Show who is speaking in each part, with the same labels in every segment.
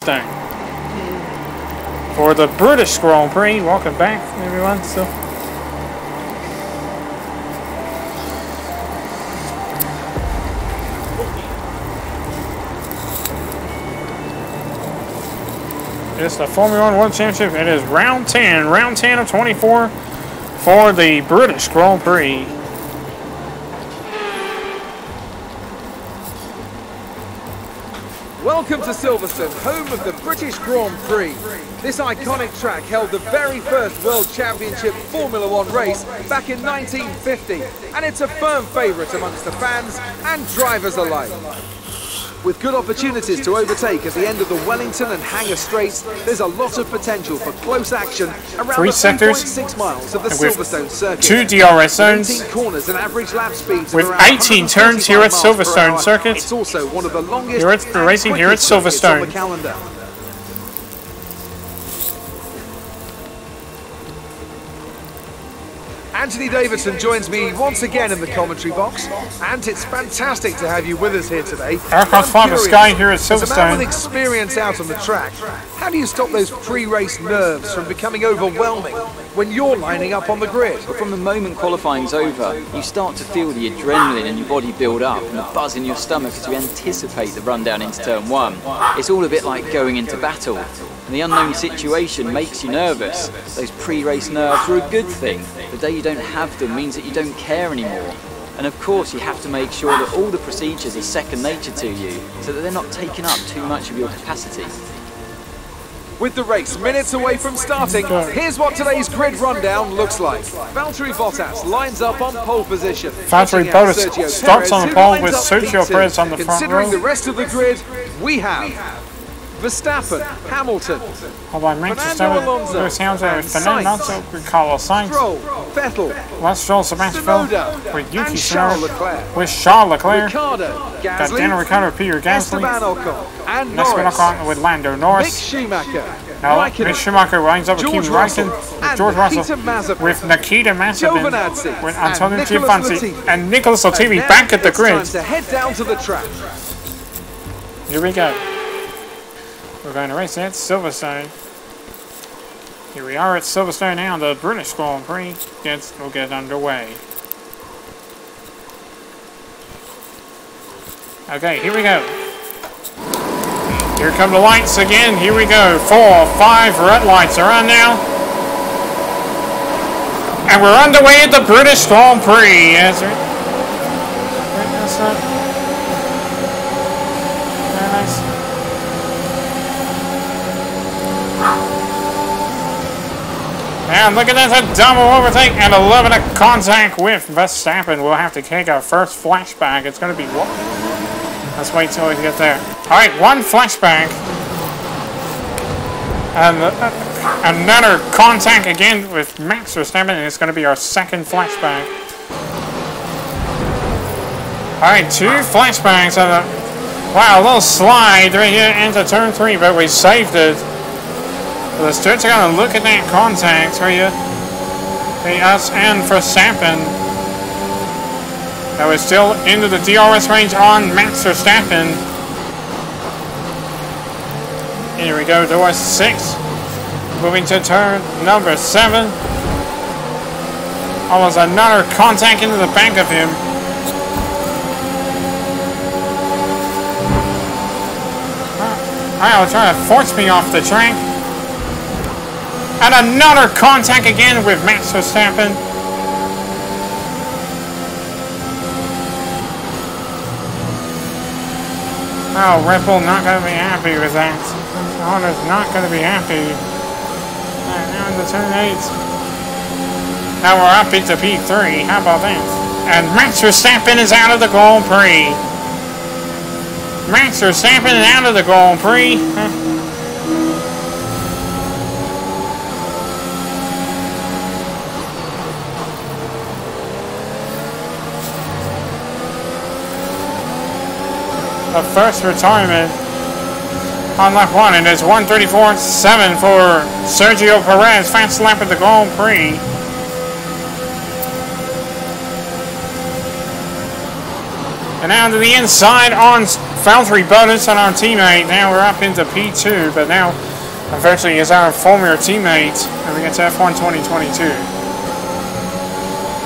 Speaker 1: Silverstone for the British Grand Prix. Welcome back, everyone. So, it's the Formula 1 World Championship. It is round 10 of 24 for the British Grand Prix.
Speaker 2: Welcome to Silverstone, home of the British Grand Prix. This iconic track held the very first World Championship Formula 1 race back in 1950, and it's a firm favourite amongst the fans and drivers alike. With good opportunities to overtake at the end of the Wellington and Hangar Straights, there's a lot of potential for close action around
Speaker 1: Three
Speaker 2: the
Speaker 1: sectors
Speaker 2: 3.6 miles of the Silverstone circuit.
Speaker 1: 2 DRS zones
Speaker 2: 18 corners and average lap speeds
Speaker 1: with
Speaker 2: of around
Speaker 1: 18 turns here at Silverstone circuit.
Speaker 2: It's also one of the longest
Speaker 1: racing here at Silverstone.
Speaker 2: on the calendar. Anthony Davidson joins me once again in the commentary box, and it's fantastic to have you with us here today.
Speaker 1: Aircraft 5 Sky here at
Speaker 2: As a man
Speaker 1: Silverstone.
Speaker 2: with experience out on the track, how do you stop those pre-race nerves from becoming overwhelming when you're lining up on the grid?
Speaker 3: But from the moment qualifying's over, you start to feel the adrenaline in your body build up and the buzz in your stomach as you anticipate the run down into turn 1. It's all a bit like going into battle. And the unknown situation makes you nervous. Those pre-race nerves are a good thing. The day you don't have them means that you don't care anymore. And of course you have to make sure that all the procedures are second nature to you so that they're not taking up too much of your capacity.
Speaker 2: With the race minutes away from starting, here's what today's grid rundown looks like. Valtteri Bottas lines up on pole position.
Speaker 1: Valtteri Bottas starts on the pole with Sergio Perez on the front row.
Speaker 2: Considering the rest of the grid, we have Verstappen, Hamilton, Fernando Alonso,
Speaker 1: Carlos Sainz,
Speaker 2: Stroll, Vettel,
Speaker 1: Lance Stroll, Sebastian Vettel
Speaker 2: Tsunoda,
Speaker 1: with Yuki
Speaker 2: and Charles
Speaker 1: Tsunoda,
Speaker 2: Leclerc.
Speaker 1: with Charles Leclerc,
Speaker 2: Ricardo,
Speaker 1: got
Speaker 2: Gasly,
Speaker 1: Daniel Ricciardo, Peter Gasly,
Speaker 2: Esteban Ocon, and
Speaker 1: Esteban
Speaker 2: Norris.
Speaker 1: Ocon with Lando
Speaker 2: Mick
Speaker 1: Norris.
Speaker 2: Schumacher,
Speaker 1: Now,
Speaker 2: Raikkonen,
Speaker 1: Mick Schumacher lines up with
Speaker 2: George
Speaker 1: Kimi
Speaker 2: Russell,
Speaker 1: Raikkonen, with
Speaker 2: and
Speaker 1: George Russell,
Speaker 2: Nikita Mazepin,
Speaker 1: with Nikita Mazepin,
Speaker 2: Giovinazzi,
Speaker 1: with Antonio
Speaker 2: and Nicolas
Speaker 1: Giovinazzi,
Speaker 2: Latifi.
Speaker 1: and Nicolas Latifi
Speaker 2: Now
Speaker 1: back at the
Speaker 2: it's time
Speaker 1: grid.
Speaker 2: to head down to the track.
Speaker 1: Here we go. We're going to race at Silverstone. Here we are at Silverstone now. The British Grand Prix will get underway. Okay, here we go. Here come the lights again. Here we go. 4, 5 red lights are on now. And we're underway at the British Grand Prix. Yes, sir. Very nice. And look at that, a double overtake and 11 at contact with Verstappen. We'll have to take our first flashback. It's going to be what? Let's wait till we get there. Alright, one flashback. And another contact again with Max Verstappen, and it's going to be our second flashback. Alright, 2 flashbacks. Wow, a little slide right here into turn 3, but we saved it. Let's take a look at that contact for you. Us and Verstappen. That was still into the DRS range on Max Verstappen. Here we go, door 6. Moving to turn number 7. Almost another contact into the back of him. I'll try to force me off the track. And another contact again with Max Verstappen. Oh, Red Bull not going to be happy with that. Honda's not going to be happy. Right, now into turn 8. Now we're up into P3. How about that? And Max Verstappen is out of the Grand Prix. Max Verstappen is out of the Grand Prix. The first retirement on lap 1, and it's 1:34.7 for Sergio Perez, fast lap at the Grand Prix. And now to the inside on Valtteri Bottas on our teammate. Now we're up into P2, but now unfortunately is our former teammate. And we get to F1 2022.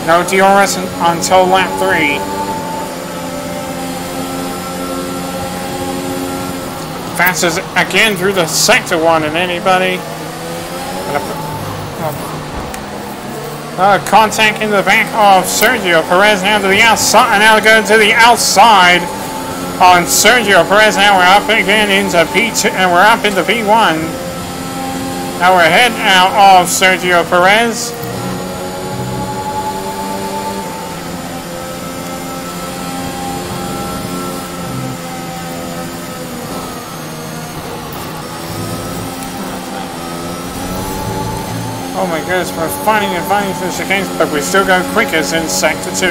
Speaker 1: No DRS until lap 3. Passes again through the sector 1 and anybody. Contact in the back of Sergio Perez now to the outside. Now going to the outside on Sergio Perez. Now we're up again into P2 and we're up into P1. Now we're ahead out of Sergio Perez. Oh my goodness, we're fighting through the chicanes, but we still go quickest in Sector 2.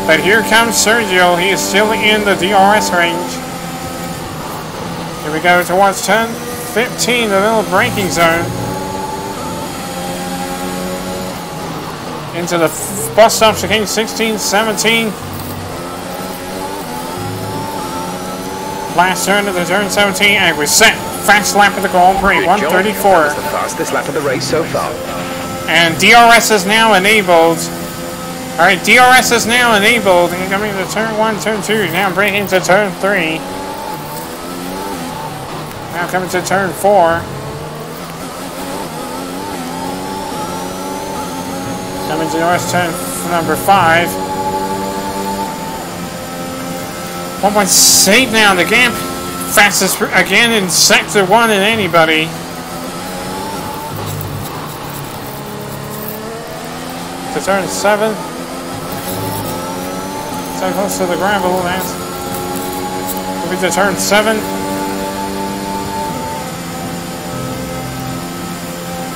Speaker 1: But here comes Sergio, he is still in the DRS range. Here we go towards turn 15, the little braking zone. Into the bus stop chicane 16, 17. Last turn of the turn 17, and we're set. Fast lap of the Grand Prix, 134.
Speaker 4: That was the fastest lap of the race so far.
Speaker 1: And DRS is now enabled. Alright, DRS is now enabled. Coming to turn 1, turn 2. Now breaking to turn 3. Now coming to turn 4. Coming to north turn number 5. 1.8 now, the gap. Fastest again in sector 1 in anybody. To turn 7. So close to the gravel now. Moving to turn 7.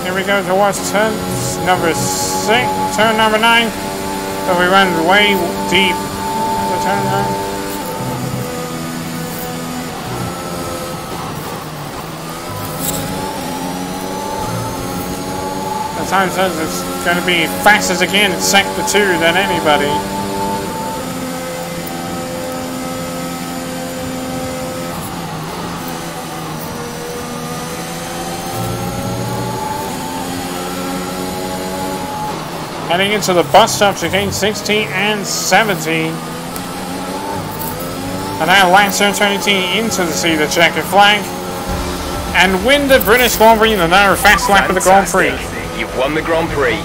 Speaker 1: Here we go towards turn number 6. Turn number 9. So we run way deep. To turn 9. The time says it's going to be fastest again in sector 2 than anybody. Heading into the bus stop chicane 16 and 17. And now last turn 20 into the sea, the checkered flag. And win the British Grand Prix in another fast lap of the Grand Prix.
Speaker 4: You've won the Grand Prix.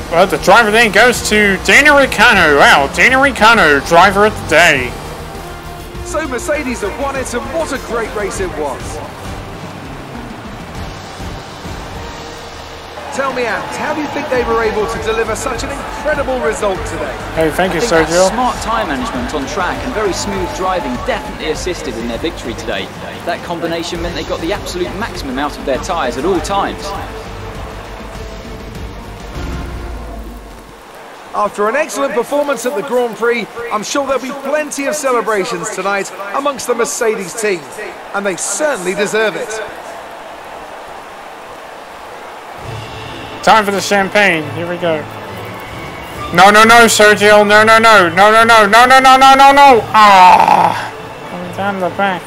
Speaker 1: But the driver then goes to Daniel Ricciardo. Wow, Daniel Ricciardo, driver of the day.
Speaker 2: So Mercedes have won it, and what a great race it was. Tell me, Ant, how do you think they were able to deliver such an incredible result today?
Speaker 1: Hey, thank you,
Speaker 3: I think
Speaker 1: Sergio.
Speaker 3: that smart tyre management on track and very smooth driving definitely assisted in their victory today. That combination meant they got the absolute maximum out of their tyres at all times.
Speaker 2: After an excellent performance at the Grand Prix, I'm sure there'll be plenty of celebrations tonight amongst the Mercedes team, and they certainly deserve it.
Speaker 1: Time for the champagne. Here we go. No, no, no, Sergio. No, no, no. No, no, no. No, no, no, no, no, no. Ah. Coming down the back.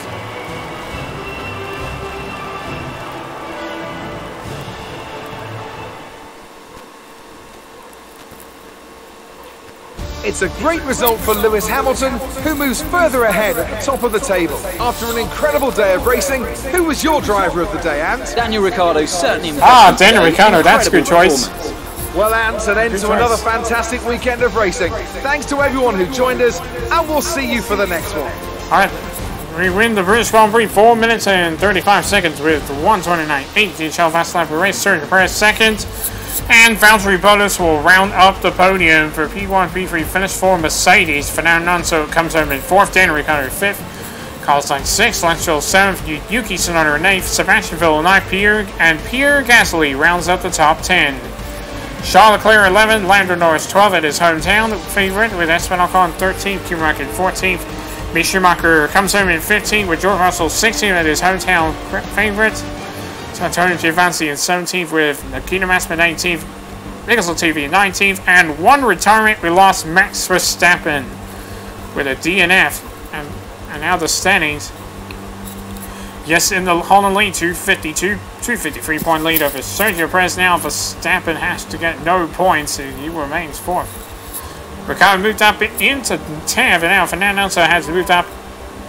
Speaker 2: It's a great result for Lewis Hamilton, who moves further ahead at the top of the table. After an incredible day of racing, who was your driver of the day, Ant?
Speaker 3: Daniel Ricciardo certainly impressed.
Speaker 1: Ah, Daniel Ricciardo, that's a good choice.
Speaker 2: Well, Ant, an end to another fantastic weekend of racing. Thanks to everyone who joined us, and we'll see you for the next one.
Speaker 1: Alright, we win the British Grand Prix 4 minutes and 35 seconds with 129.8 DHL fast lap. We race Sergio Perez second. And Valtteri Bottas will round up the podium for P1, P3, finish for Mercedes. Fernando Alonso comes home in 4th, Daniel Ricciardo 5th, Carlos Sainz 6th, Lance Stroll 7th, Yuki Tsunoda 8th, Sebastian Vettel 9th, Pierre Gasly rounds up the top 10. Charles Leclerc 11th, Lando Norris 12th at his hometown favorite, with Esteban Ocon 13th, Kimi Räikkönen 14th, Mick Schumacher comes home in 15th, with George Russell 16th at his hometown favorite. Antonio Giovinazzi in 17th with Nikita Mazepin 18th, Nicholson TV 19th, and one retirement. We lost Max Verstappen with a DNF, and now the standings. Yes, in the Holland lead, 253 point lead over Sergio Perez. Now Verstappen has to get no points, and he remains 4th. Ricardo moved up into 10th, and now Fernando Alonso has moved up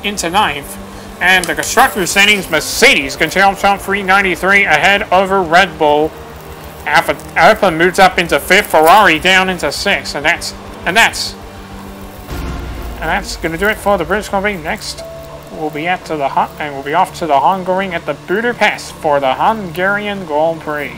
Speaker 1: into 9th. And the constructor standings, Mercedes continues top 393 ahead over Red Bull. Alpha moves up into 5th, Ferrari down into 6th, and that's going to do it for the British Grand Prix. Next, we'll be off to the Hungary at the Budapest for the Hungarian Grand Prix.